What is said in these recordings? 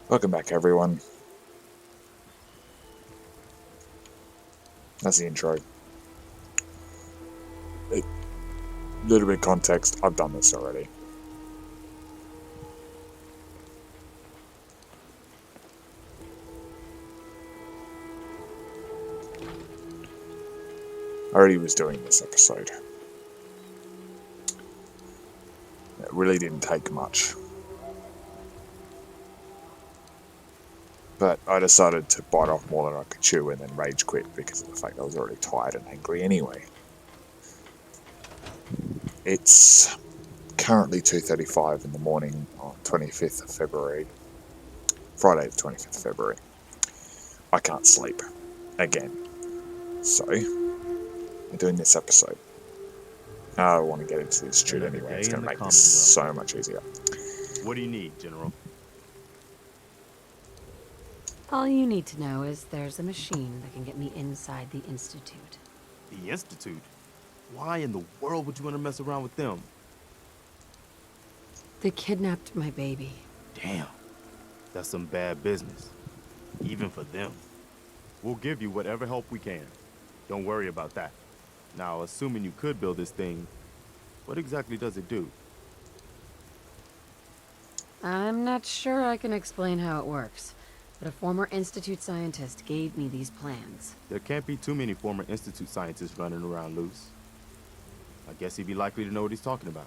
Welcome back, everyone. That's the intro. A little bit of context, I've done this already. I already was doing this episode. It really didn't take much. But I decided to bite off more than I could chew and then rage quit because of the fact I was already tired and angry anyway. It's currently 2:35 in the morning on 25th of February. Friday the 25th of February. I can't sleep. Again. So, I'm doing this episode. I want to get into this shoot anyway. It's going to make this so much easier. What do you need, General? All you need to know is there's a machine that can get me inside the Institute. The Institute? Why in the world would you want to mess around with them? They kidnapped my baby. Damn. That's some bad business. Even for them. We'll give you whatever help we can. Don't worry about that. Now, assuming you could build this thing, what exactly does it do? I'm not sure I can explain how it works, but a former Institute scientist gave me these plans. There can't be too many former Institute scientists running around loose. I guess he'd be likely to know what he's talking about.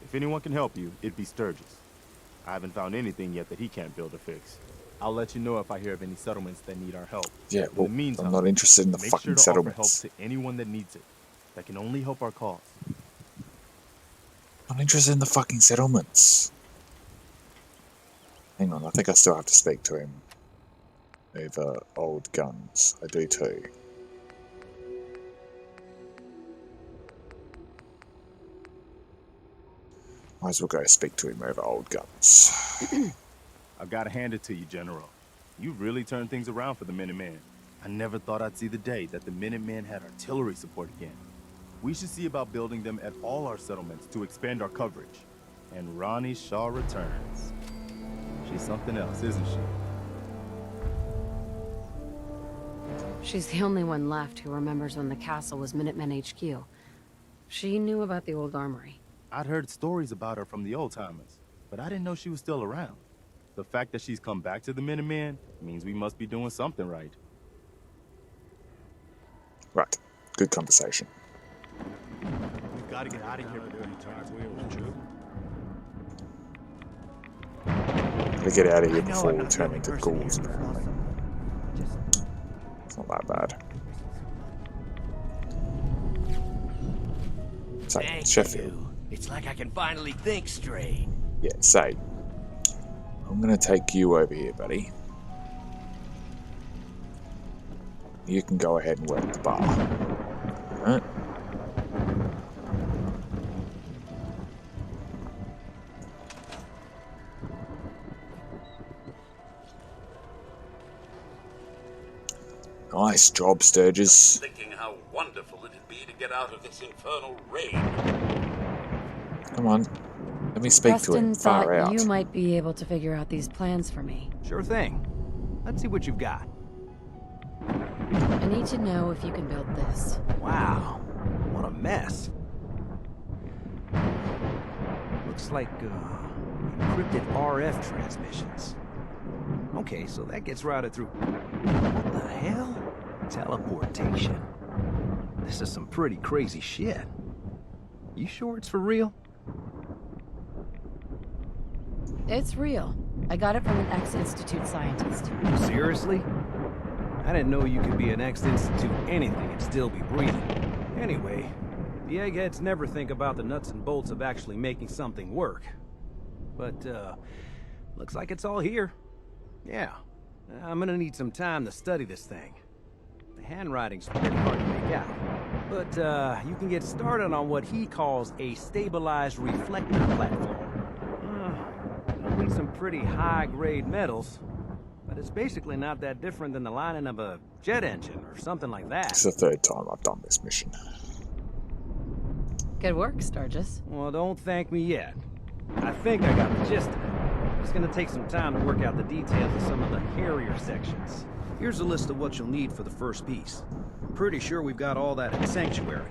If anyone can help you, it'd be Sturgis. I haven't found anything yet that he can't build or fix. I'll let you know if I hear of any settlements that need our help. Yeah, well, in the meantime, I'm not interested in the make fucking sure to settlements. offer help to anyone that needs it. That can only help our cause. I'm not interested in the fucking settlements. Hang on, I think I still have to speak to him over old guns. I do too. Might as well go speak to him over old guns. I've got to hand it to you, General. You really turned things around for the Minutemen. I never thought I'd see the day that the Minutemen had artillery support again. We should see about building them at all our settlements to expand our coverage. And Ronnie Shaw returns. She's something else, isn't she? She's the only one left who remembers when the castle was Minutemen HQ. She knew about the old armory. I'd heard stories about her from the old-timers, but I didn't know she was still around. The fact that she's come back to the Minutemen means we must be doing something right. Right, good conversation. We've got to get out of here before he turns wheels. Gotta get out of here before we turn into ghouls and everything. It's not that bad. So, Thank Sheffield. you. It's like I can finally think straight. Yeah, say. I'm gonna take you over here, buddy. You can go ahead and work the bar. Alright? Nice job, Sturgis. Thinking how wonderful it'd be to get out of this infernal rain. Come on. Let me speak to him. Preston Far thought out. you might be able to figure out these plans for me. Sure thing. Let's see what you've got. I need to know if you can build this. Wow, what a mess. Looks like encrypted RF transmissions. Okay, so that gets routed through. What the hell? Teleportation. This is some pretty crazy shit. You sure it's for real? It's real. I got it from an ex-Institute scientist. Seriously? I didn't know you could be an ex-Institute anything and still be breathing. Anyway, the eggheads never think about the nuts and bolts of actually making something work. But, looks like it's all here. Yeah, I'm gonna need some time to study this thing. The handwriting's pretty hard to make out. But, you can get started on what he calls a stabilized reflector platform. It'll be some pretty high-grade metals, but it's basically not that different than the lining of a jet engine or something like that. It's the third time I've done this mission. Good work, Sturgis. Well, don't thank me yet. I think I got the gist of it. It's gonna take some time to work out the details of some of the hairier sections. Here's a list of what you'll need for the first piece. I'm pretty sure we've got all that at Sanctuary,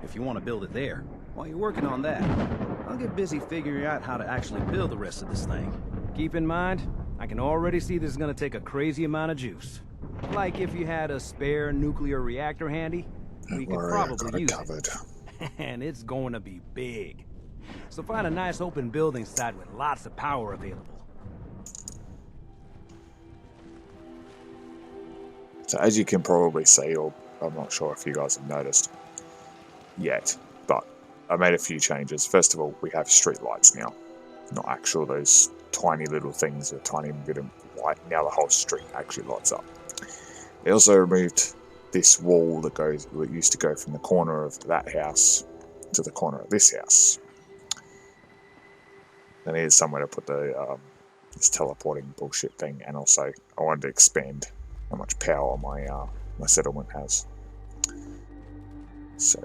if you want to build it there. While you're working on that, I'll get busy figuring out how to actually build the rest of this thing. Keep in mind, I can already see this is gonna take a crazy amount of juice. Like if you had a spare nuclear reactor handy, we could Worry, I got probably it use covered. it. And it's going to be big. So find a nice open building site with lots of power available. So as you can probably see, or I'm not sure if you guys have noticed yet, but I made a few changes. First of all, we have street lights now, not actual those tiny little things, a tiny bit of light. Now the whole street actually lights up. They also removed this wall that used to go from the corner of that house to the corner of this house. And here's somewhere to put the this teleporting bullshit thing, and also I wanted to expand how much power my settlement has. So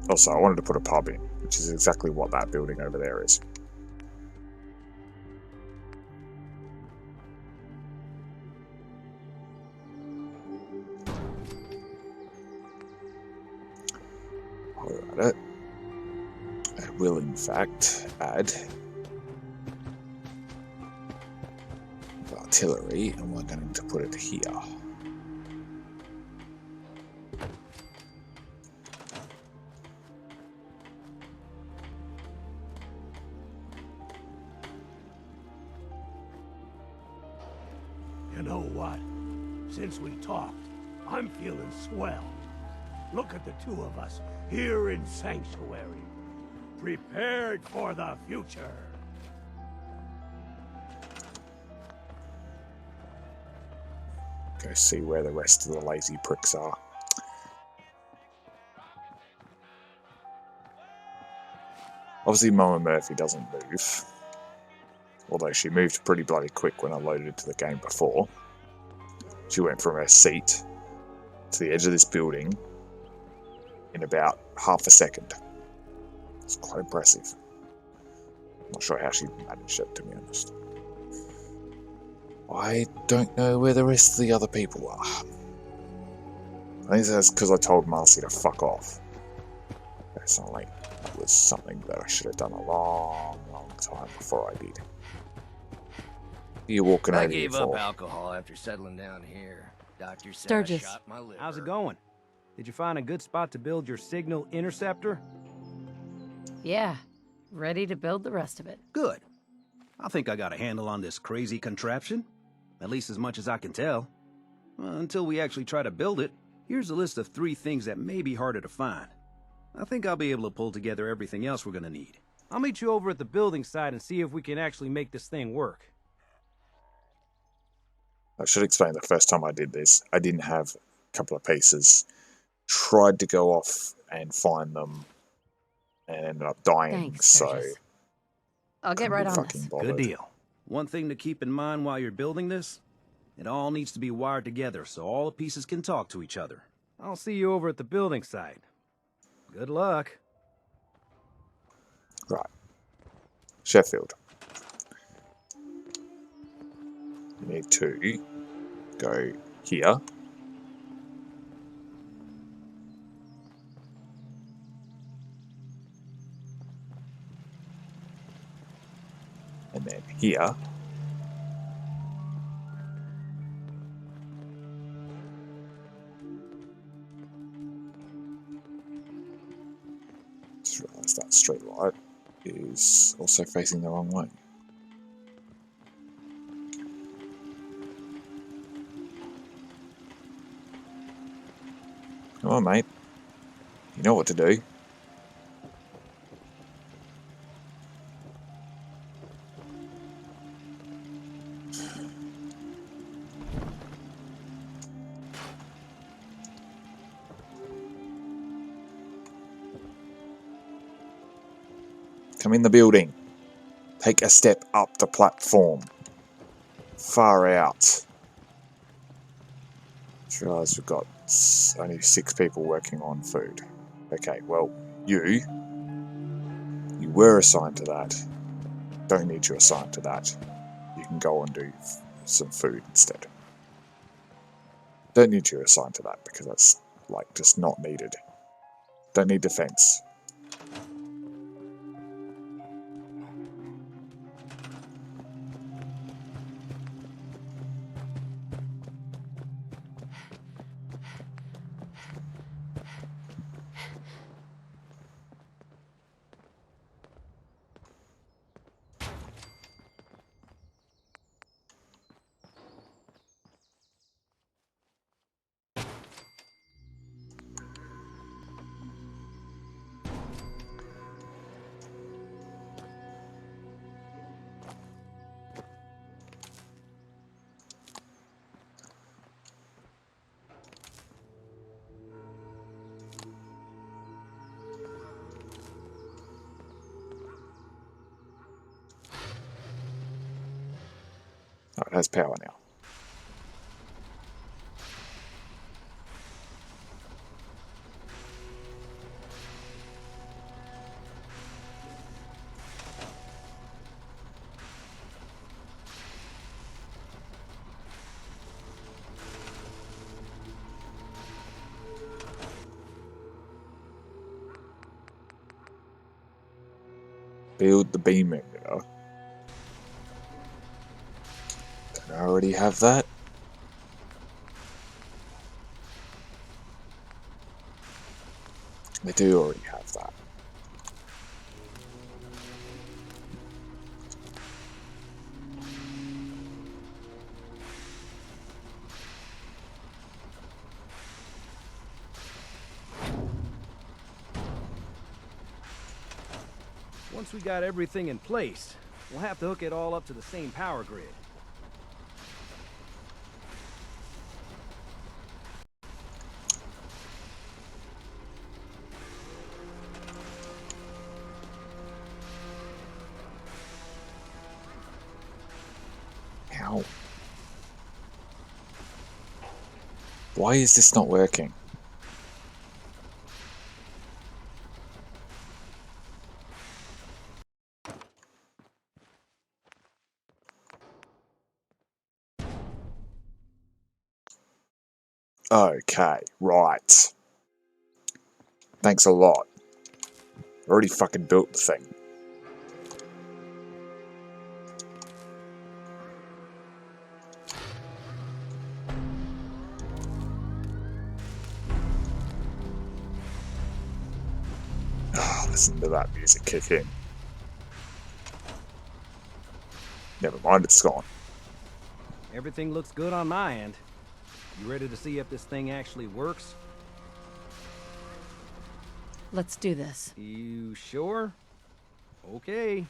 also I wanted to put a pub in, which is exactly what that building over there is. Alright, I will in fact add artillery, and we're going to put it here. You know what? Since we talked, I'm feeling swell. Look at the two of us here in Sanctuary, prepared for the future. Go see where the rest of the lazy pricks are. Obviously Mama Murphy doesn't move, although she moved pretty bloody quick when I loaded into the game before. She went from her seat to the edge of this building in about half a second. It's quite impressive. I'm not sure how she managed it, to be honest. I don't know where the rest of the other people are. I think that's because I told Marcy to fuck off. It's not like that was something that I should have done a long, long time before I did. You're walking I over gave here up for? alcohol after settling down here. Doctor said Sturgis. I shot my liver. How's it going? Did you find a good spot to build your signal interceptor? Yeah, ready to build the rest of it. Good. I think I got a handle on this crazy contraption. At least as much as I can tell. Until we actually try to build it, here's a list of 3 things that may be harder to find. I think I'll be able to pull together everything else we're gonna need. I'll meet you over at the building site and see if we can actually make this thing work. I should explain the first time I did this, I didn't have a couple of pieces. Tried to go off and find them and ended up dying, Thanks, so Sturgis. I'll get couldn't right be on fucking this. bothered. Good deal. One thing to keep in mind while you're building this, it all needs to be wired together so all the pieces can talk to each other. I'll see you over at the building site. Good luck. Right. Sheffield. You need to go here. And then here. Just realised that street light is also facing the wrong way. Come on, mate. You know what to do. Come in the building. Take a step up the platform. Far out. Just realised we've got only 6 people working on food. Okay, well, you You were assigned to that. Don't need you assigned to that. You can go and do some food instead. Don't need you assigned to that because that's like just not needed. Don't need defense. Oh, it has power now. Build the beam emitter. Don't I already have that? I do already have that. Once we got everything in place, we'll have to hook it all up to the same power grid. Ow. Why is this not working? Okay, right. Thanks a lot. Already fucking built the thing. Listen to that music kick in. Never mind, it's gone. Everything looks good on my end. You ready to see if this thing actually works? Let's do this. You sure? Okay.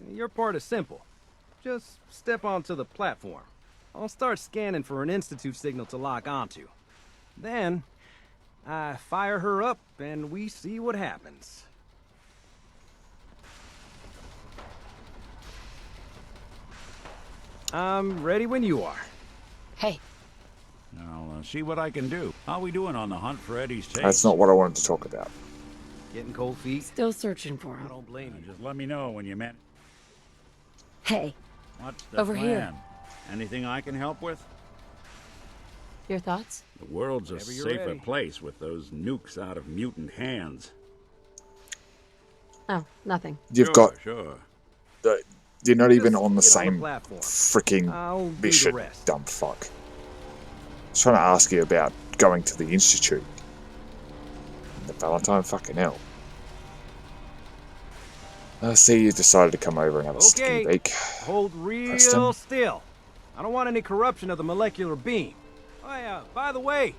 Your part is simple. Just step onto the platform. I'll start scanning for an Institute signal to lock onto. Then, I fire her up and we see what happens. I'm ready when you are. Hey, I'll see what I can do. How we doing on the hunt for Eddie's tape? That's not what I wanted to talk about. Getting cold feet? still searching for I him. don't blame you. Just let me know when you met. Hey, What's the Over plan? here. Anything I can help with? your thoughts? The world's a Whenever you're safer ready. place with those nukes out of mutant hands. Oh, nothing. You've got... Sure. You're not even Just on the get on the same platform. freaking I'll do the mission, rest. dumb fuck. I was trying to ask you about going to the Institute. The Valentine, fucking hell. I see you decided to come over and have a Okay. sticky beak. Hold real Preston. still. I don't want any corruption of the molecular beam. Oh yeah, by the way,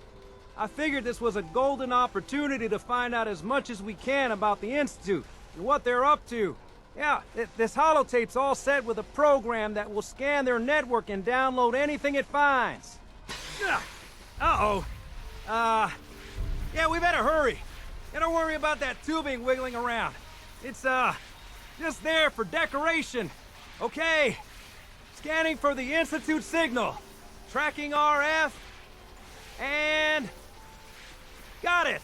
I figured this was a golden opportunity to find out as much as we can about the Institute and what they're up to. Yeah, this holotape's all set with a program that will scan their network and download anything it finds. Uh-oh. Yeah, we better hurry. And don't worry about that tubing wiggling around. It's, just there for decoration. Okay. Scanning for the Institute signal. Tracking RF. And... got it.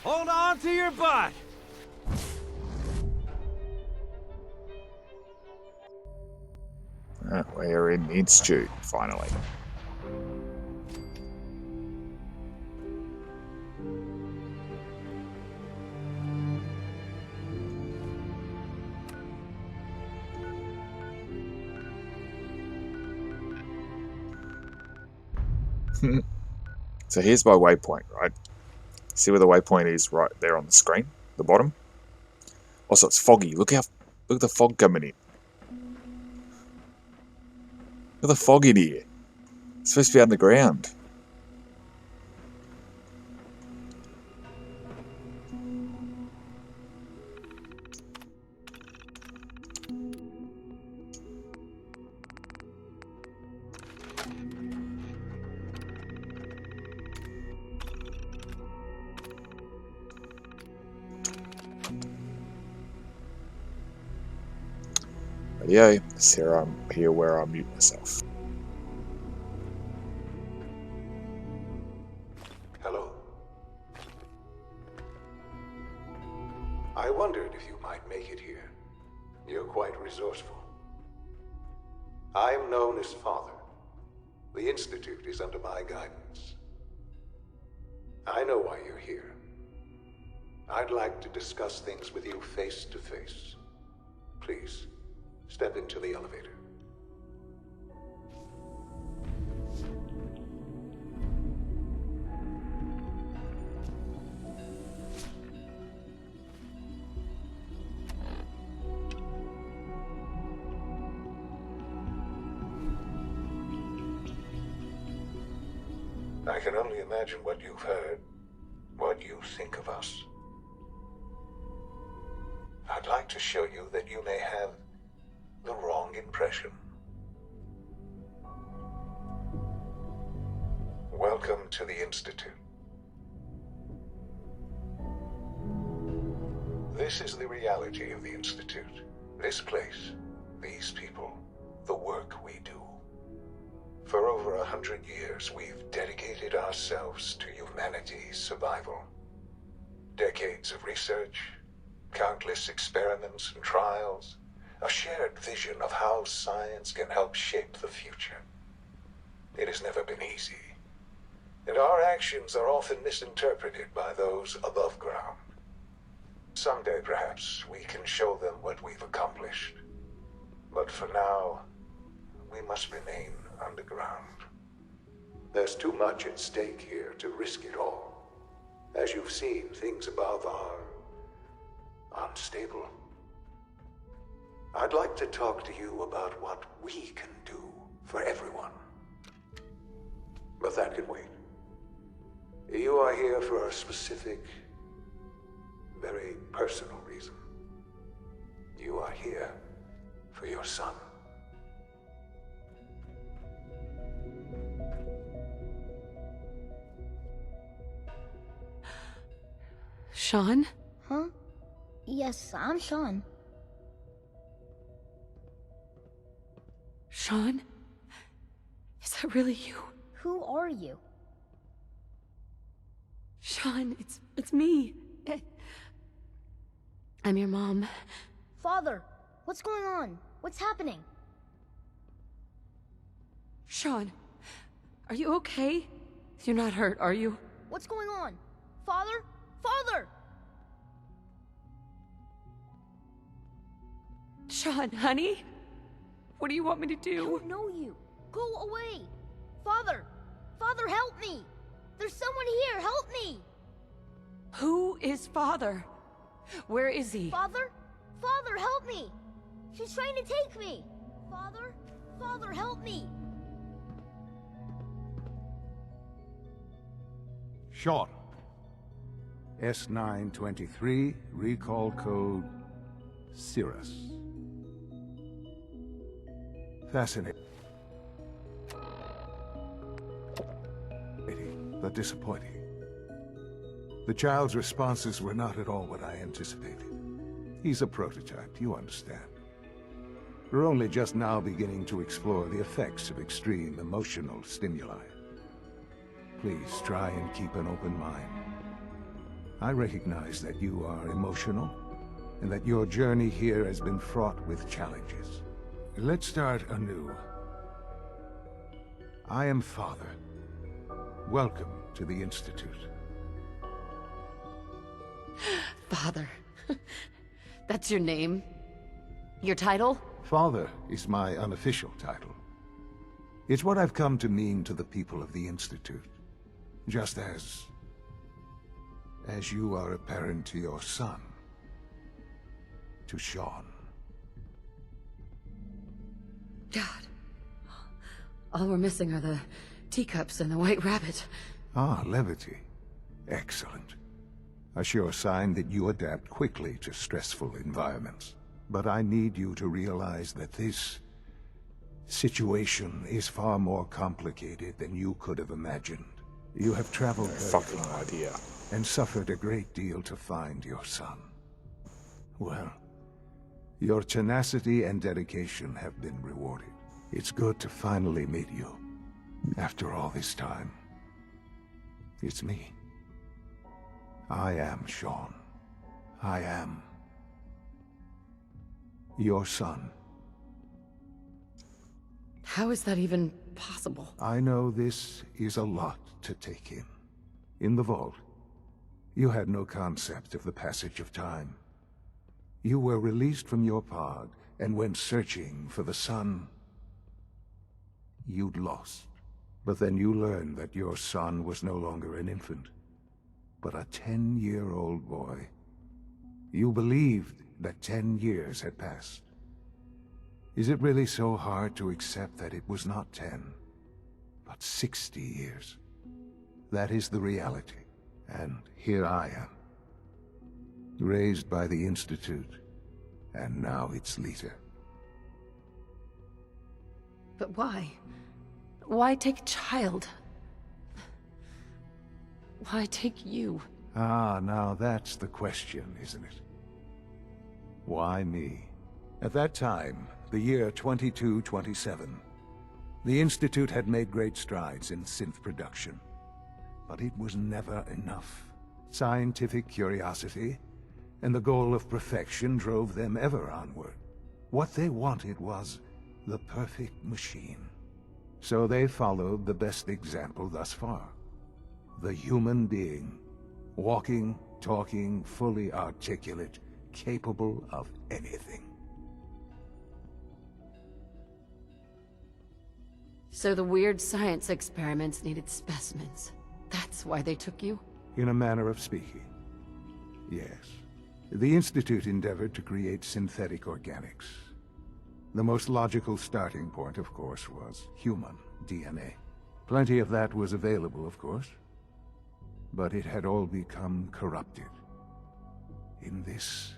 Hold on to your butt. We're in the Institute, finally. So here's my waypoint, right? See where the waypoint is right there on the screen, the bottom? Also, it's foggy. Look at the fog coming in. Look at the fog in here. It's supposed to be underground. But yeah, I'm here where I mute myself. Hello. I wondered if you might make it here. You're quite resourceful. I'm known as Father. The Institute is under my guidance. I know why you're here. I'd like to discuss things with you face to face. Please, step into the elevator. I can only imagine what you've heard, what you think of us. I'd like to show you that you may have the wrong impression. Welcome to the Institute. This is the reality of the Institute. This place, these people, the work we do. For over 100 years, we've dedicated ourselves to humanity's survival. Decades of research, countless experiments and trials, a shared vision of how science can help shape the future. It has never been easy, and our actions are often misinterpreted by those above ground. Someday, perhaps, we can show them what we've accomplished. But for now, we must remain underground. There's too much at stake here to risk it all. As you've seen, things above are unstable. I'd like to talk to you about what we can do for everyone. But that can wait. You are here for a specific, very personal reason. You are here for your son. Sean? Huh? Yes, I'm Sean. Sean? Is that really you? Who are you? Sean, it's me. I'm your mom. Father, what's going on? What's happening? Sean, are you okay? You're not hurt, are you? What's going on? Father? Father! Sean, honey? What do you want me to I do? don't know you. Go away! Father! Father, help me! There's someone here, help me! Who is Father? Where is he? Father? Father, help me! She's trying to take me! Father? Father, help me! Sean. S923, recall code Cirrus. Fascinating, but disappointing. The child's responses were not at all what I anticipated. He's a prototype, you understand. We're only just now beginning to explore the effects of extreme emotional stimuli. Please try and keep an open mind. I recognize that you are emotional, and that your journey here has been fraught with challenges. Let's start anew. I am Father. Welcome to the Institute. Father. That's your name? Your title? Father is my unofficial title. It's what I've come to mean to the people of the Institute. Just as you are a parent to your son. To Sean. God. All we're missing are the teacups and the white rabbit. Ah, levity. Excellent. A sure sign that you adapt quickly to stressful environments. But I need you to realize that this situation is far more complicated than you could have imagined. You have traveled Fucking idea. and suffered a great deal to find your son. Well, your tenacity and dedication have been rewarded. It's good to finally meet you. After all this time. It's me. I am Sean. I am your son. How is that even possible? I know this is a lot to take in. In the vault, you had no concept of the passage of time. You were released from your pod and went searching for the son you'd lost. But then you learned that your son was no longer an infant, but a 10-year-old boy. You believed that 10 years had passed. Is it really so hard to accept that it was not 10, but 60 years? That is the reality, and here I am. Raised by the Institute, and now its leader. But why? Why take a child? Why take you? Ah, now that's the question, isn't it? Why me? At that time, the year 2227, the Institute had made great strides in synth production. But it was never enough. Scientific curiosity and the goal of perfection drove them ever onward. What they wanted was the perfect machine. So they followed the best example thus far. The human being. Walking, talking, fully articulate, capable of anything. So the weird science experiments needed specimens. That's why they took you? In a manner of speaking. Yes. The Institute endeavored to create synthetic organics. The most logical starting point, of course, was human DNA. Plenty of that was available, of course. But it had all become corrupted. In this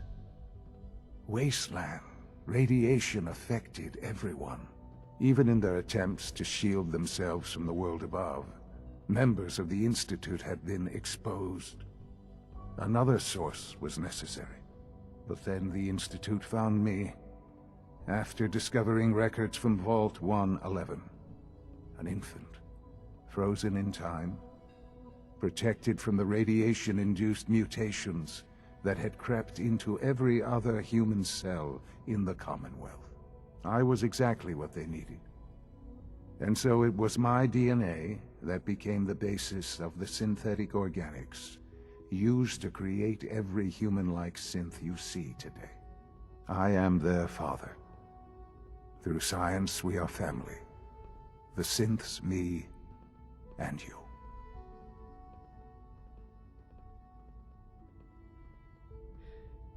wasteland, radiation affected everyone. Even in their attempts to shield themselves from the world above, members of the Institute had been exposed. Another source was necessary. But then the Institute found me, after discovering records from Vault 111. An infant, frozen in time, protected from the radiation-induced mutations that had crept into every other human cell in the Commonwealth. I was exactly what they needed. And so it was my DNA that became the basis of the synthetic organics used to create every human-like synth you see today. I am their father. Through science, we are family. The synths, me, and you.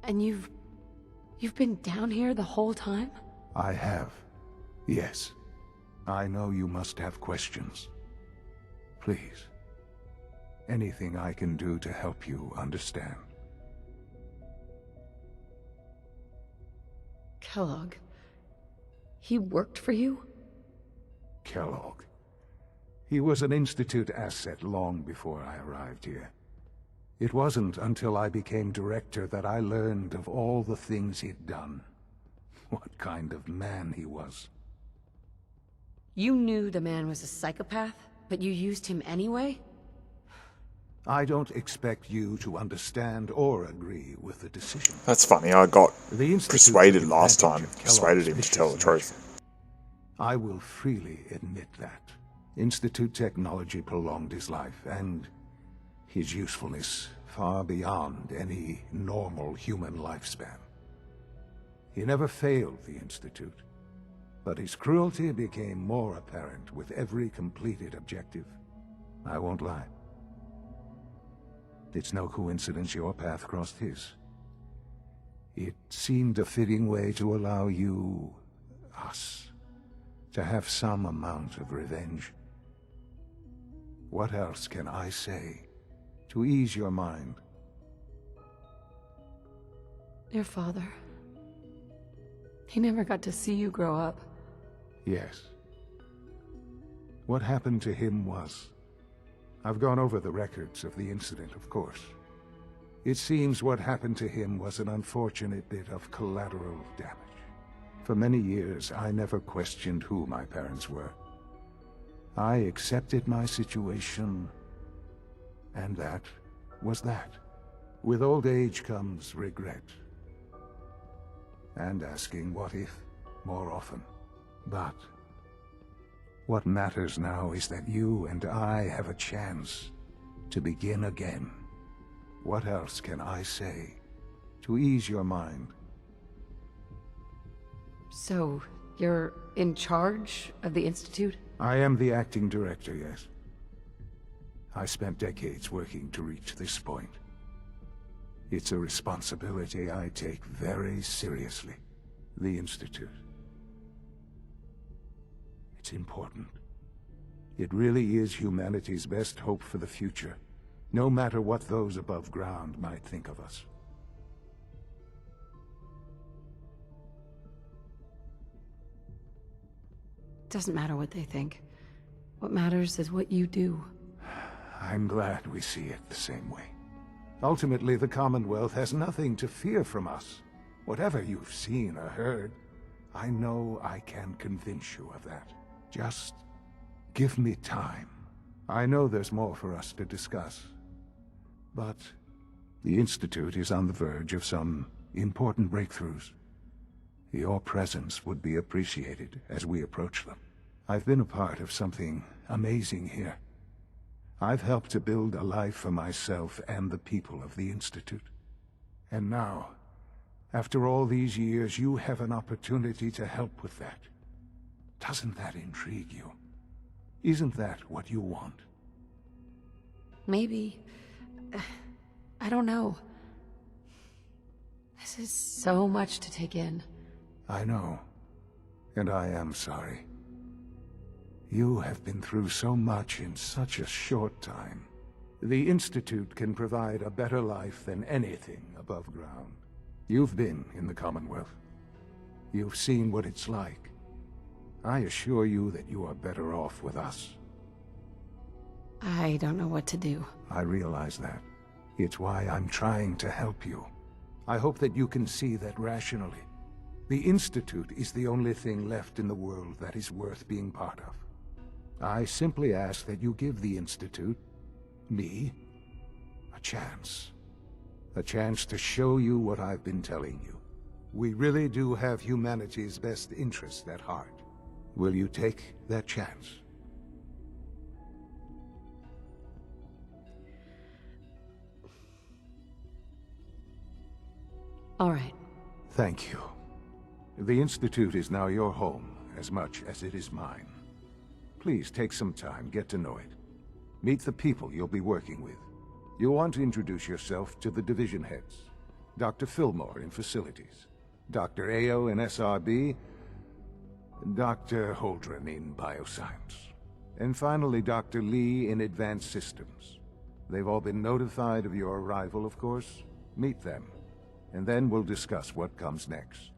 And you've been down here the whole time? I have. Yes. I know you must have questions. Please. Anything I can do to help you understand. Kellogg. He worked for you? Kellogg. He was an Institute asset long before I arrived here. It wasn't until I became director that I learned of all the things he'd done. What kind of man he was. You knew the man was a psychopath, but you used him anyway? I don't expect you to understand or agree with the decision. That's funny, I got The Institute persuaded took last time. advantage of Persuaded Kellogg's him to tell the vicious truth. nature. I will freely admit that. Institute technology prolonged his life, and his usefulness far beyond any normal human lifespan. He never failed the Institute, but his cruelty became more apparent with every completed objective. I won't lie. It's no coincidence your path crossed his. It seemed a fitting way to allow you, us, to have some amount of revenge. What else can I say to ease your mind? Your father. He never got to see you grow up. Yes. What happened to him was... I've gone over the records of the incident, of course. It seems what happened to him was an unfortunate bit of collateral damage. For many years, I never questioned who my parents were. I accepted my situation, and that was that. With old age comes regret. And asking what if more often. But what matters now is that you and I have a chance to begin again. What else can I say to ease your mind? So, you're in charge of the Institute? I am the acting director, yes. I spent decades working to reach this point. It's a responsibility I take very seriously. The Institute. It's important. It really is humanity's best hope for the future, no matter what those above ground might think of us. Doesn't matter what they think. What matters is what you do. I'm glad we see it the same way. Ultimately, the Commonwealth has nothing to fear from us. Whatever you've seen or heard, I know I can convince you of that. Just give me time. I know there's more for us to discuss. But the Institute is on the verge of some important breakthroughs. Your presence would be appreciated as we approach them. I've been a part of something amazing here. I've helped to build a life for myself and the people of the Institute. And now, after all these years, you have an opportunity to help with that. Doesn't that intrigue you? Isn't that what you want? Maybe. I don't know. This is so much to take in. I know. And I am sorry. You have been through so much in such a short time. The Institute can provide a better life than anything above ground. You've been in the Commonwealth. You've seen what it's like. I assure you that you are better off with us. I don't know what to do. I realize that. It's why I'm trying to help you. I hope that you can see that rationally. The Institute is the only thing left in the world that is worth being part of. I simply ask that you give the Institute, me, a chance. A chance to show you what I've been telling you. We really do have humanity's best interest at heart. Will you take that chance? All right. Thank you. The Institute is now your home, as much as it is mine. Please take some time, get to know it. Meet the people you'll be working with. You'll want to introduce yourself to the division heads. Dr. Fillmore in Facilities, Dr. Ayo in SRB, Dr. Holdren in Bioscience, and finally Dr. Lee in Advanced Systems. They've all been notified of your arrival, of course. Meet them, and then we'll discuss what comes next.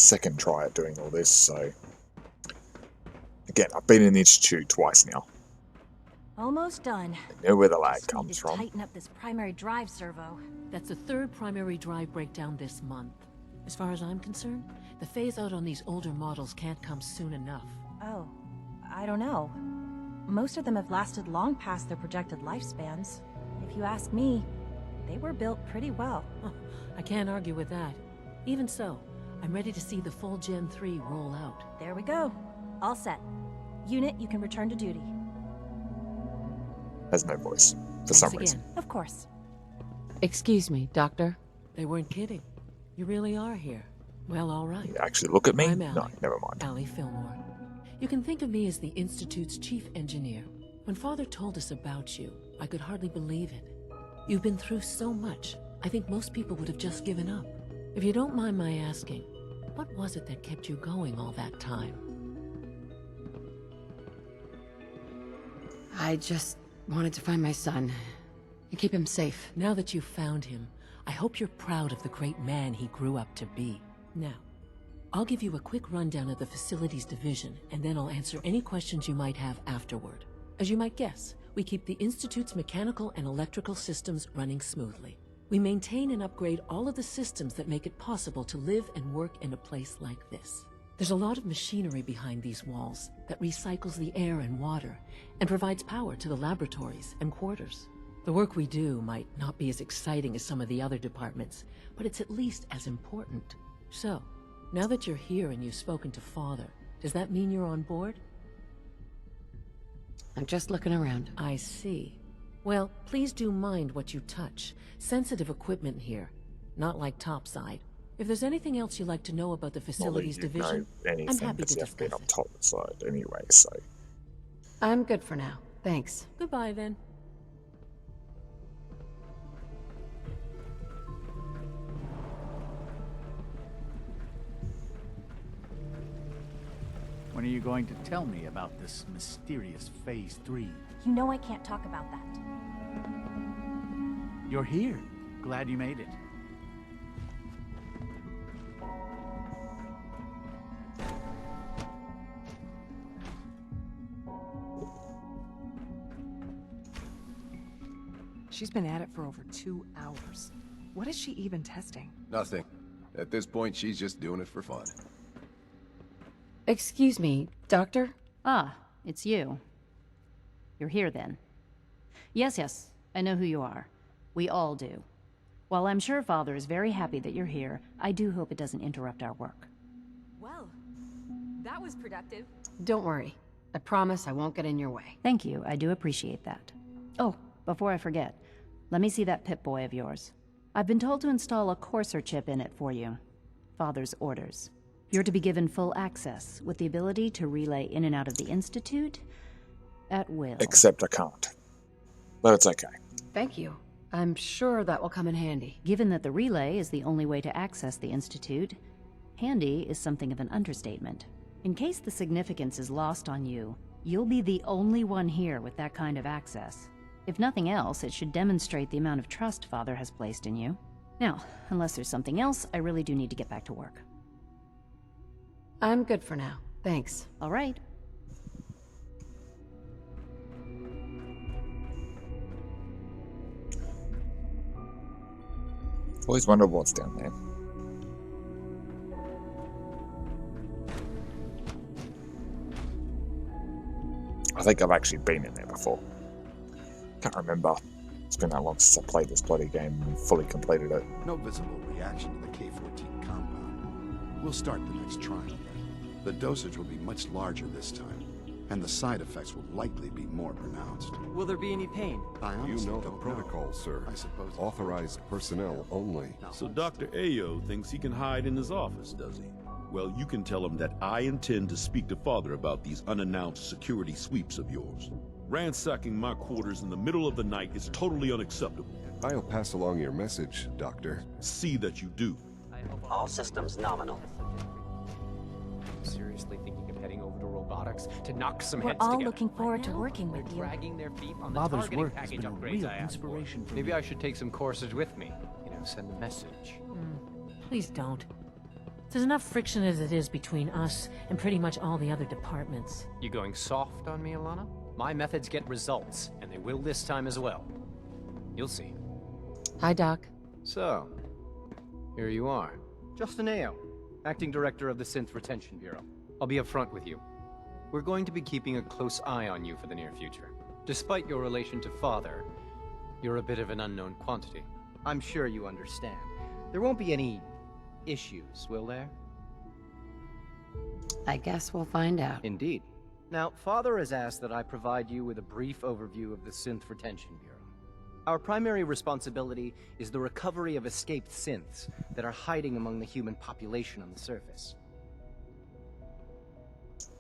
second try at doing all this, so... Again, I've been in the Institute twice now. Almost done. I know where the lag Just need comes to from. tighten up this primary drive servo. That's the third primary drive breakdown this month. As far as I'm concerned, the phase-out on these older models can't come soon enough. Oh, I don't know. Most of them have lasted long past their projected lifespans. If you ask me, they were built pretty well. I can't argue with that. Even so, I'm ready to see the full Gen 3 roll out. There we go. All set. Unit, you can return to duty. Has no voice, for Thanks some again. reason. Of course. Excuse me, Doctor. They weren't kidding. You really are here. Well, all right. You actually look at me? I'm No, Allie. never mind. Allie Fillmore. You can think of me as the Institute's chief engineer. When Father told us about you, I could hardly believe it. You've been through so much, I think most people would have just given up. If you don't mind my asking, what was it that kept you going all that time? I just wanted to find my son and keep him safe. Now that you've found him, I hope you're proud of the great man he grew up to be. Now, I'll give you a quick rundown of the facilities division, and then I'll answer any questions you might have afterward. As you might guess, we keep the Institute's mechanical and electrical systems running smoothly. We maintain and upgrade all of the systems that make it possible to live and work in a place like this. There's a lot of machinery behind these walls that recycles the air and water and provides power to the laboratories and quarters. The work we do might not be as exciting as some of the other departments, but it's at least as important. So, now that you're here and you've spoken to Father, does that mean you're on board? I'm just looking around. I see. Well, please do mind what you touch. Sensitive equipment here, not like topside. If there's anything else you'd like to know about the facilities division, I'm happy to discuss been on it. top side anyway, so... I'm good for now. Thanks. Goodbye, then. When are you going to tell me about this mysterious Phase 3? You know I can't talk about that. You're here. Glad you made it. She's been at it for over 2 hours. What is she even testing? Nothing. At this point, she's just doing it for fun. Excuse me, Doctor? Ah, it's you. You're here then. Yes, I know who you are. We all do. While I'm sure Father is very happy that you're here, I do hope it doesn't interrupt our work. Well, that was productive. Don't worry. I promise I won't get in your way. Thank you, I do appreciate that. Oh, before I forget, let me see that Pip-Boy of yours. I've been told to install a Courser chip in it for you. Father's orders. You're to be given full access, with the ability to relay in and out of the Institute at will. Except I can't. But it's okay. Thank you. I'm sure that will come in handy. Given that the relay is the only way to access the Institute, handy is something of an understatement. In case the significance is lost on you, you'll be the only one here with that kind of access. If nothing else, it should demonstrate the amount of trust Father has placed in you. Now, unless there's something else, I really do need to get back to work. I'm good for now. Thanks. All right. Always wonder what's down there. I think I've actually been in there before. Can't remember. It's been that long since I played this bloody game and fully completed it. No visible reaction to the K-14 compound. We'll start the next trial. The dosage will be much larger this time, and the side effects will likely be more pronounced. Will there be any pain? You know the protocol, sir. I suppose. Authorized personnel only. So Dr. Ayo thinks he can hide in his office, does he? Well, you can tell him that I intend to speak to Father about these unannounced security sweeps of yours. Ransacking my quarters in the middle of the night is totally unacceptable. I'll pass along your message, Doctor. See that you do. All systems nominal. Seriously thinking of heading over to robotics to knock some We're heads all together? looking forward to working with you. Dragging their feet on the Father's targeting work has package been a upgrades real I asked for. inspiration for Maybe me. I should take some courses with me. Send a message. Please don't. There's enough friction as it is between us and pretty much all the other departments. You going soft on me, Alana? My methods get results, and they will this time as well. You'll see. Hi, Doc. So, here you are. Justin Ao, Acting Director of the Synth Retention Bureau. I'll be upfront with you. We're going to be keeping a close eye on you for the near future. Despite your relation to Father, you're a bit of an unknown quantity. I'm sure you understand. There won't be any issues, will there? I guess we'll find out. Indeed. Now, Father has asked that I provide you with a brief overview of the Synth Retention Bureau. Our primary responsibility is the recovery of escaped synths that are hiding among the human population on the surface.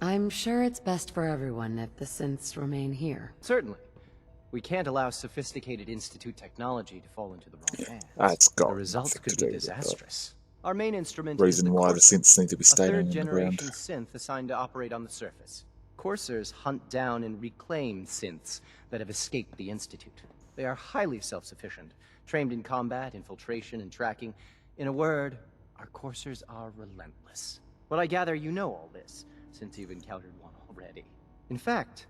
I'm sure it's best for everyone if the synths remain here. Certainly. We can't allow sophisticated Institute technology to fall into the wrong hands. That's got the results nothing could to be do with disastrous. Our main instrument reason is the why the Courser, synths need to be a staying in the third-generation ground. synth assigned to operate on the surface. Coursers hunt down and reclaim synths that have escaped the Institute. They are highly self-sufficient, trained in combat, infiltration, and tracking. In a word, our coursers are relentless. But I gather you know all this, since you've encountered one already. In fact,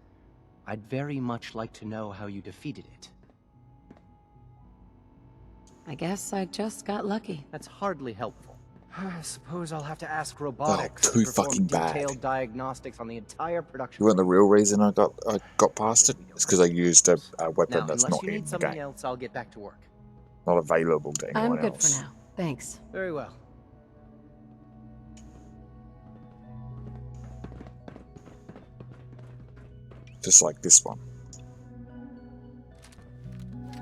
I'd very much like to know how you defeated it. I guess I just got lucky. That's hardly helpful. I suppose I'll have to ask robotics too to perform fucking bad. detailed diagnostics on the entire production. You want the real reason I got past it? It's because I used a weapon Now, that's unless not you in need the something game, else, I'll get back to work. not available to I'm anyone good else. for now. Thanks. Very well. Just like this one.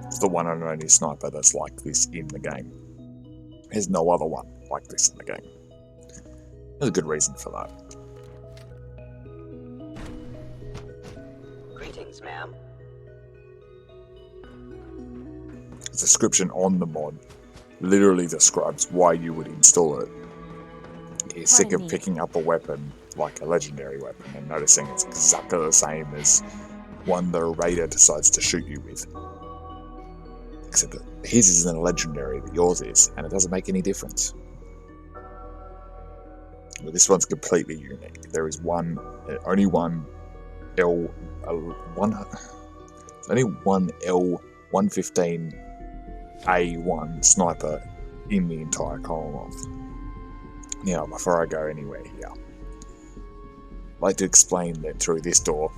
It's the one and only sniper that's like this in the game. There's no other one like this in the game. There's a good reason for that. Greetings, ma'am. The description on the mod literally describes why you would install it. You're sick of picking up a weapon, like a legendary weapon, and noticing it's exactly the same as one the raider decides to shoot you with. Except that his isn't a legendary, but yours is, and it doesn't make any difference. But this one's completely unique. There is only one L115A1 sniper in the entire Commonwealth. Now, before I go anywhere here, I'd like to explain that through this door,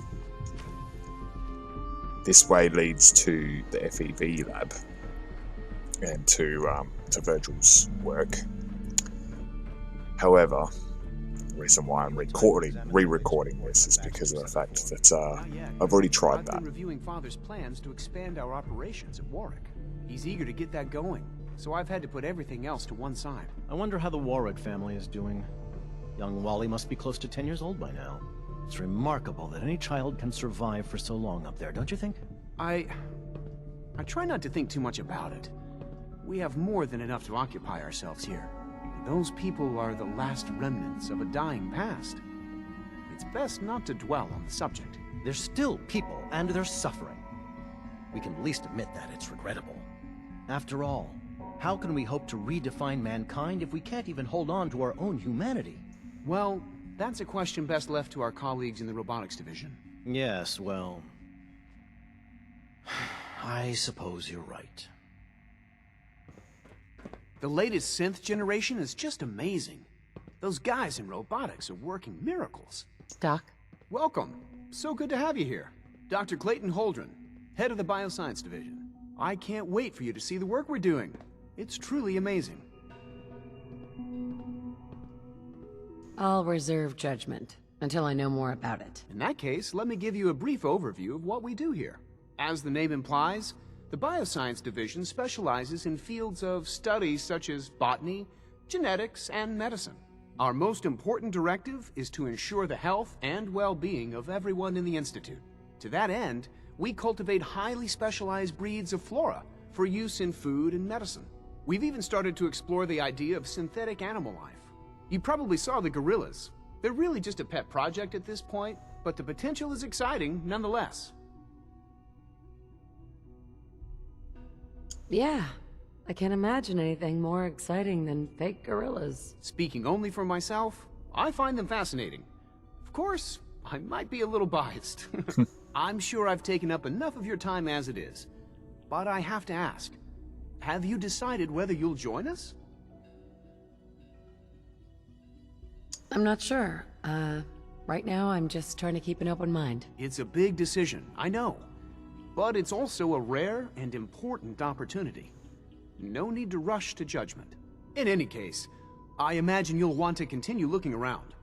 this way leads to the FEV lab and to Virgil's work. However, the reason why I'm re-recording this is because of the fact that I've already tried that. I've been reviewing Father's plans to expand our operations at Warwick. He's eager to get that going, so I've had to put everything else to one side. I wonder how the Warwick family is doing. Young Wally must be close to 10 years old by now. It's remarkable that any child can survive for so long up there, don't you think? I try not to think too much about it. We have more than enough to occupy ourselves here. Those people are the last remnants of a dying past. It's best not to dwell on the subject. They're still people, and they're suffering. We can at least admit that it's regrettable. After all, how can we hope to redefine mankind if we can't even hold on to our own humanity? Well, that's a question best left to our colleagues in the robotics division. Yes, well... I suppose you're right. The latest synth generation is just amazing. Those guys in robotics are working miracles. Doc? Welcome. So good to have you here. Dr. Clayton Holdren, head of the Bioscience Division. I can't wait for you to see the work we're doing. It's truly amazing. I'll reserve judgment until I know more about it. In that case, let me give you a brief overview of what we do here. As the name implies, the Bioscience Division specializes in fields of studies such as botany, genetics, and medicine. Our most important directive is to ensure the health and well-being of everyone in the Institute. To that end, we cultivate highly specialized breeds of flora for use in food and medicine. We've even started to explore the idea of synthetic animal life. You probably saw the gorillas. They're really just a pet project at this point, but the potential is exciting nonetheless. Yeah, I can't imagine anything more exciting than fake gorillas. Speaking only for myself, I find them fascinating. Of course, I might be a little biased. I'm sure I've taken up enough of your time as it is. But I have to ask, have you decided whether you'll join us? I'm not sure. Right now I'm just trying to keep an open mind. It's a big decision, I know. But it's also a rare and important opportunity. No need to rush to judgment. In any case, I imagine you'll want to continue looking around.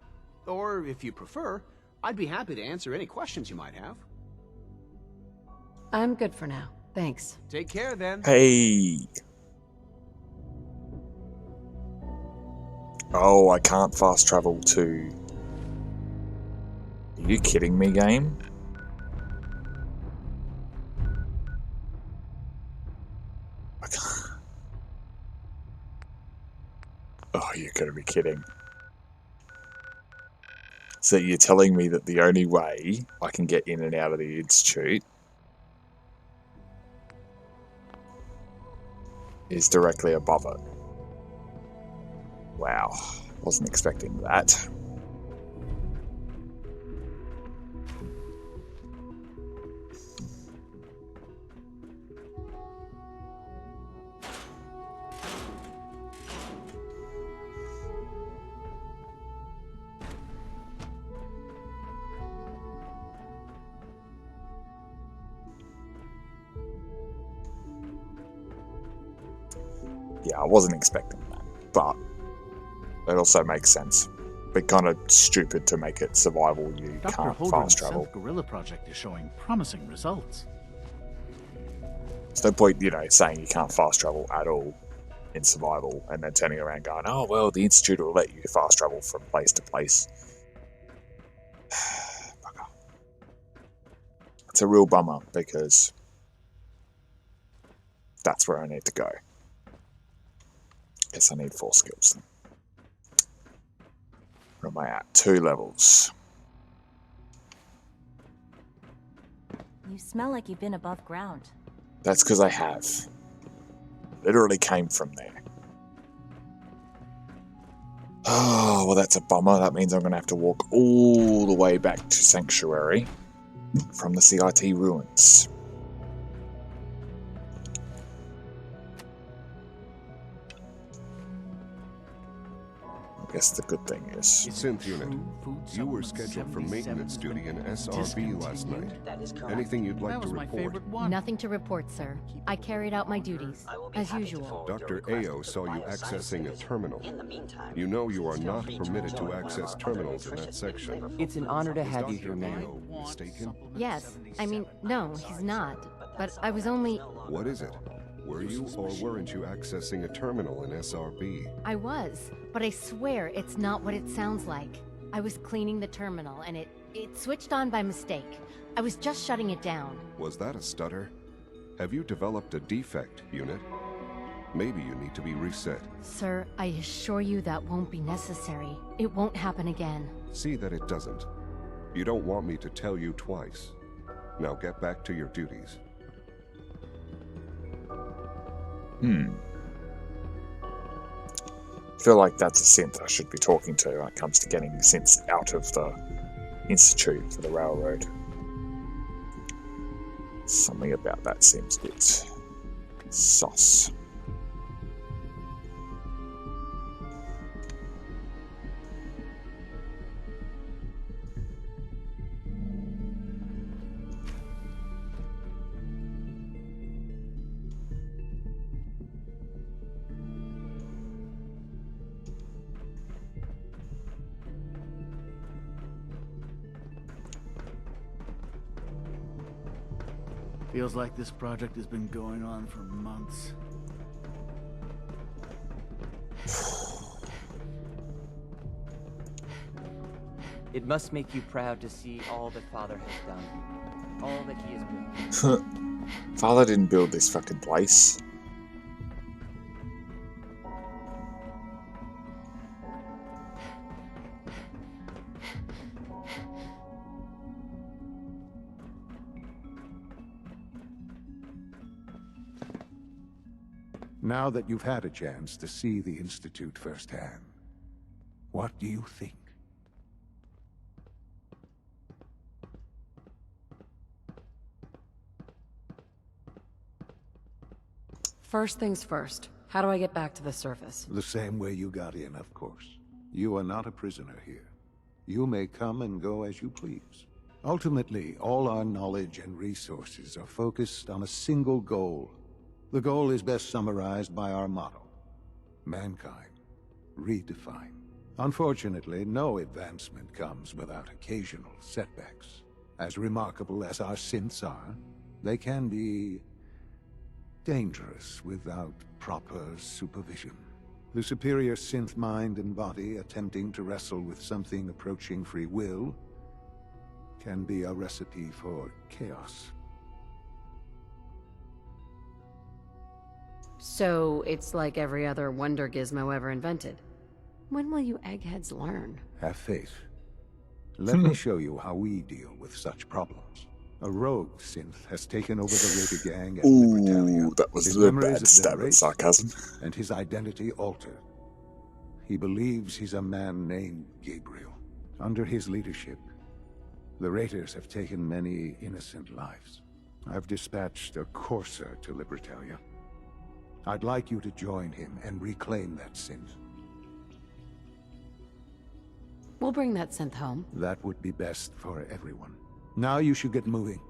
Or, if you prefer, I'd be happy to answer any questions you might have. I'm good for now. Thanks. Take care, then. Hey. Oh, I can't fast travel to... Are you kidding me, game? I can't... Oh, you're gonna be kidding. So you're telling me that the only way I can get in and out of the Institute is directly above it. Wow, wasn't expecting that. Yeah, I wasn't expecting that, but it also makes sense. But kind of stupid to make it survival. You Dr. can't Holdren's fast travel. self-guerrilla project is showing promising results. There's no point, saying you can't fast travel at all in survival and then turning around going, oh, well, the Institute will let you fast travel from place to place. It's a real bummer because that's where I need to go. Guess I need 4 skills. Where am I at? 2 levels. You smell like you've been above ground. That's because I have. Literally came from there. Oh, well, that's a bummer. That means I'm going to have to walk all the way back to Sanctuary from the CIT ruins. I guess the good thing is... Synth Unit, you were scheduled for maintenance duty in SRB last night. Anything you'd like to report? Nothing to report, sir. I carried out my duties, as usual. Dr. Ao saw you accessing a terminal. You know you are not permitted to access terminals in that section. It's an honor to have you here, ma'am. Mistaken? Yes. I mean, no, he's not. But I was only... What is it? Were you or weren't you accessing a terminal in SRB? I was, but I swear it's not what it sounds like. I was cleaning the terminal, and it switched on by mistake. I was just shutting it down. Was that a stutter? Have you developed a defect, Unit? Maybe you need to be reset. Sir, I assure you that won't be necessary. It won't happen again. See that it doesn't. You don't want me to tell you twice. Now get back to your duties. I feel like that's a synth I should be talking to when it comes to getting the synths out of the Institute for the Railroad. Something about that seems a bit sus. Feels like this project has been going on for months. It must make you proud to see all that Father has done. All that he has built. Father didn't build this fucking place. Now that you've had a chance to see the Institute firsthand, what do you think? First things first. How do I get back to the surface? The same way you got in, of course. You are not a prisoner here. You may come and go as you please. Ultimately, all our knowledge and resources are focused on a single goal. The goal is best summarized by our motto: mankind, redefined. Unfortunately, no advancement comes without occasional setbacks. As remarkable as our synths are, they can be dangerous without proper supervision. The superior synth mind and body attempting to wrestle with something approaching free will can be a recipe for chaos. So, it's like every other wonder gizmo ever invented. When will you eggheads learn? Have faith. Let me show you how we deal with such problems. A rogue synth has taken over the Raider gang at Libertalia. That was His a memories bad stab at sarcasm. and his identity altered. He believes he's a man named Gabriel. Under his leadership, the Raiders have taken many innocent lives. I've dispatched a courser to Libertalia. I'd like you to join him and reclaim that synth. We'll bring that synth home. That would be best for everyone. Now you should get moving.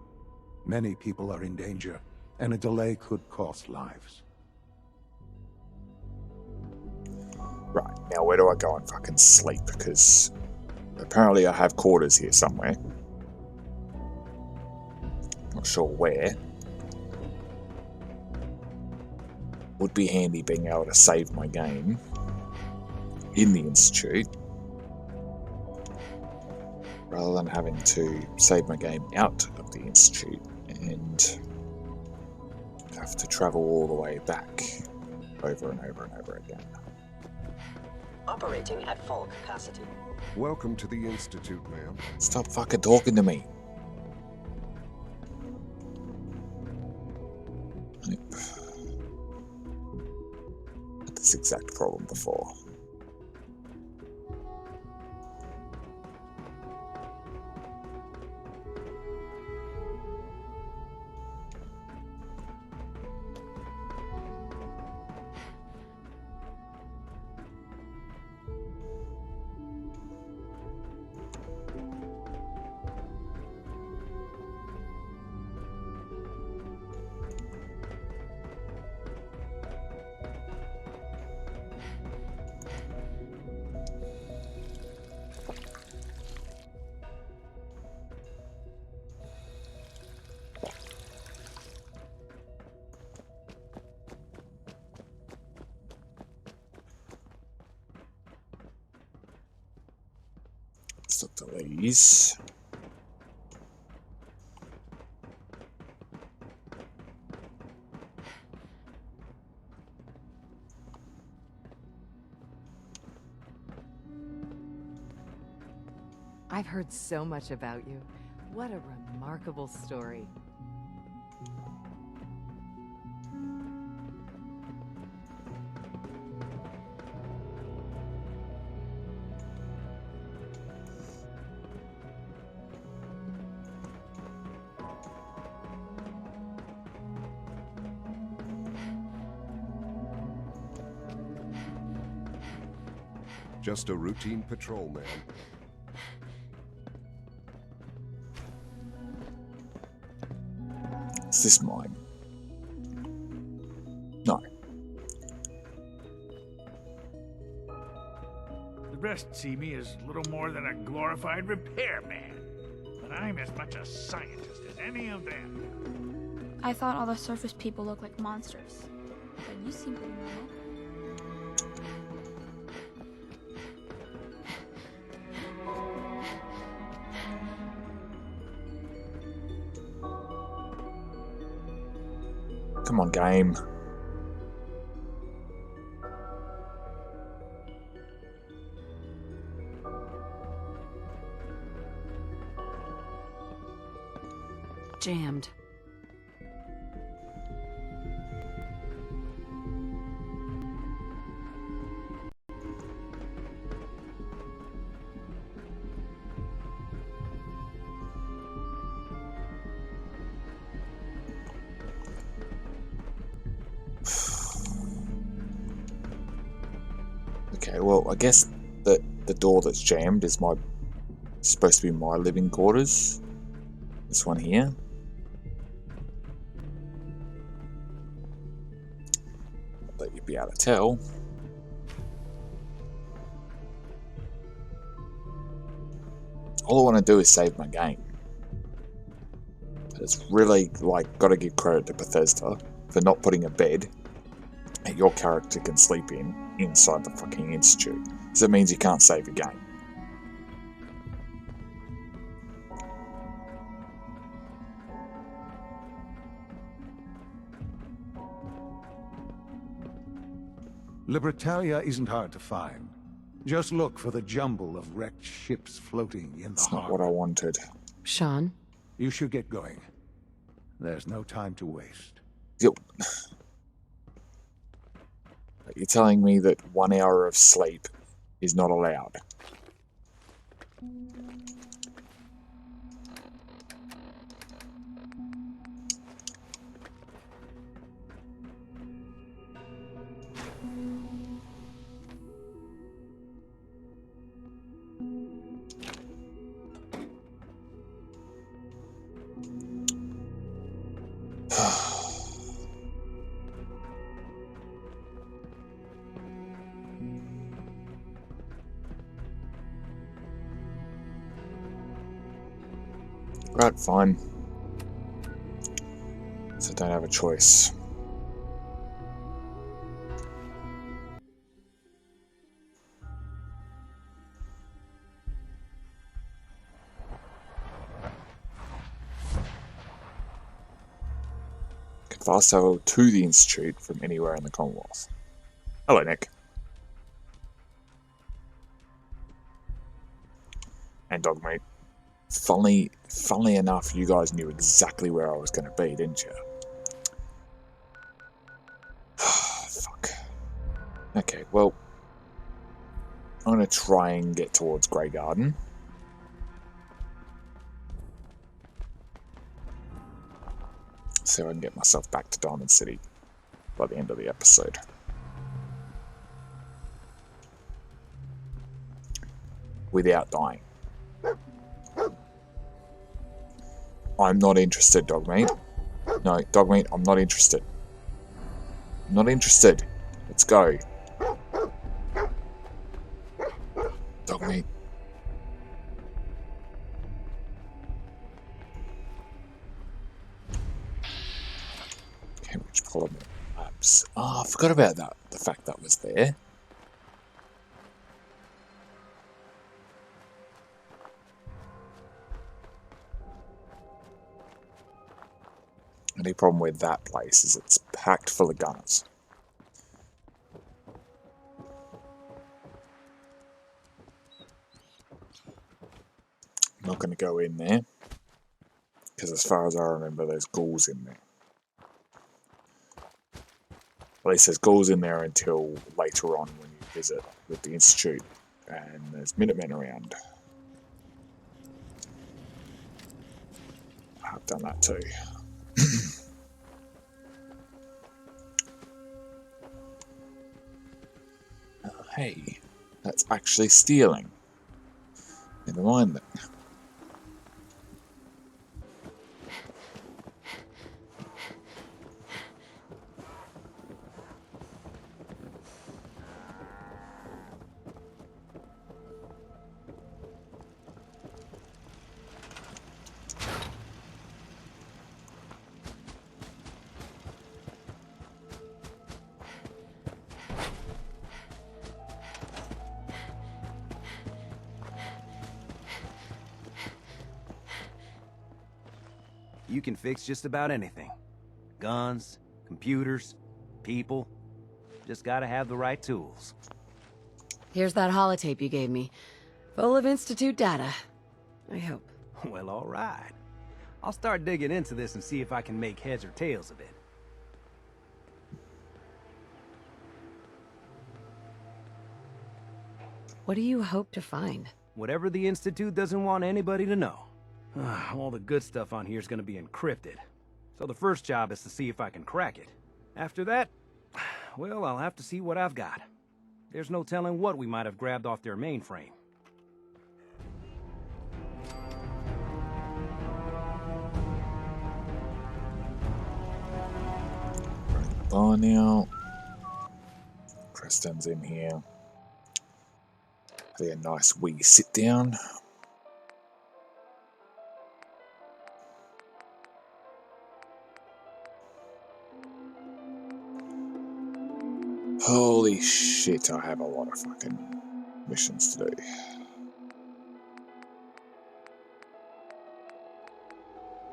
Many people are in danger, and a delay could cost lives. Right, now where do I go and fucking sleep? Because apparently I have quarters here somewhere. Not sure where. Would be handy being able to save my game in the Institute, rather than having to save my game out of the Institute and have to travel all the way back over and over and over again. Operating at full capacity. Welcome to the Institute, ma'am. Stop fucking talking to me. Had this exact problem before. Let's look at these. I've heard so much about you. What a remarkable story. Just a routine patrol, ma'am. Is this mine? No. The rest see me as little more than a glorified repairman. But I'm as much a scientist as any of them. I thought all the surface people looked like monsters. But you seem pretty normal. Come on, game. Jammed. Okay, well, I guess that the door that's jammed is supposed to be my living quarters. This one here. Not that you'd be able to tell. All I want to do is save my game. But it's really, like, got to give credit to Bethesda for not putting a bed that your character can sleep in inside the fucking institute. Because it means you can't save your game. Libertalia isn't hard to find. Just look for the jumble of wrecked ships floating in the That's not harbor. what I wanted. Sean? You should get going. There's no time to waste. Yep. You're telling me that 1 hour of sleep is not allowed? Right, fine. So I don't have a choice. Can fast travel to the Institute from anywhere in the Commonwealth. Hello, Nick. And Dogmeat. Funnily enough, you guys knew exactly where I was going to be, didn't you? Fuck. Okay, well, I'm going to try and get towards Grey Garden. So I can get myself back to Diamond City by the end of the episode. Without dying. I'm not interested, Dogmeat. No, Dogmeat, I'm not interested. I'm not interested. Let's go. Dogmeat. Cambridge Polymer Labs. Oh, I forgot about that. The fact that was there. Only problem with that place is it's packed full of gunners. I'm not going to go in there, because as far as I remember, there's ghouls in there. At least there's ghouls in there until later on when you visit with the Institute, and there's Minutemen around. I've done that too. Hey, that's actually stealing. Never mind then. You can fix just about anything. Guns, computers, people. Just gotta have the right tools. Here's that holotape you gave me. Full of Institute data. I hope. Well, all right. I'll start digging into this and see if I can make heads or tails of it. What do you hope to find? Whatever the Institute doesn't want anybody to know. All the good stuff on here is going to be encrypted. So the first job is to see if I can crack it. After that, well, I'll have to see what I've got. There's no telling what we might have grabbed off their mainframe. Bar now. Creston's in here. Having a nice wee sit down. Holy shit, I have a lot of fucking missions to do.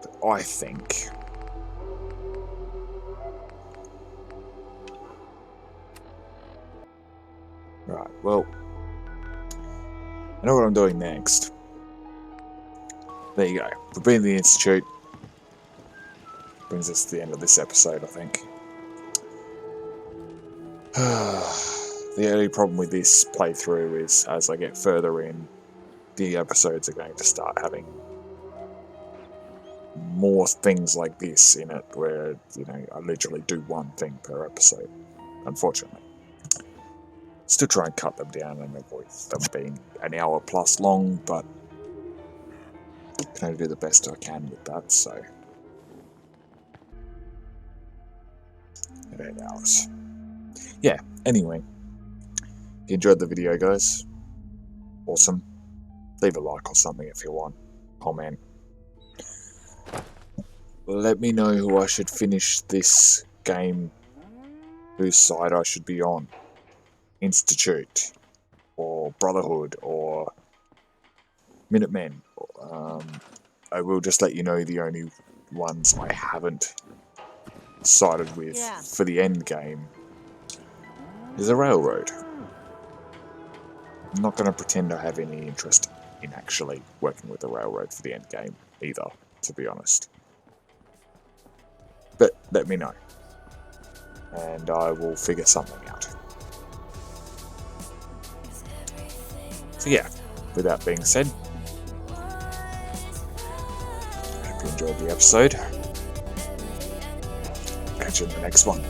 But I think... Right, well... I know what I'm doing next. There you go. We've been in the Institute. Brings us to the end of this episode, I think. The only problem with this playthrough is as I get further in, the episodes are going to start having more things like this in it, where, you know, I literally do one thing per episode, unfortunately. Still try and cut them down and avoid them being an hour plus long, but I can only do the best I can with that, so 8 hours. Yeah, anyway, if you enjoyed the video, guys, awesome. Leave a like or something if you want. Comment. Let me know who I should finish this game, whose side I should be on. Institute, or Brotherhood, or Minutemen. I will just let you know the only ones I haven't sided with for the end game is a Railroad. I'm not going to pretend I have any interest in actually working with the Railroad for the end game either, to be honest. But let me know, and I will figure something out. So yeah, with that being said, hope you enjoyed the episode. Catch you in the next one.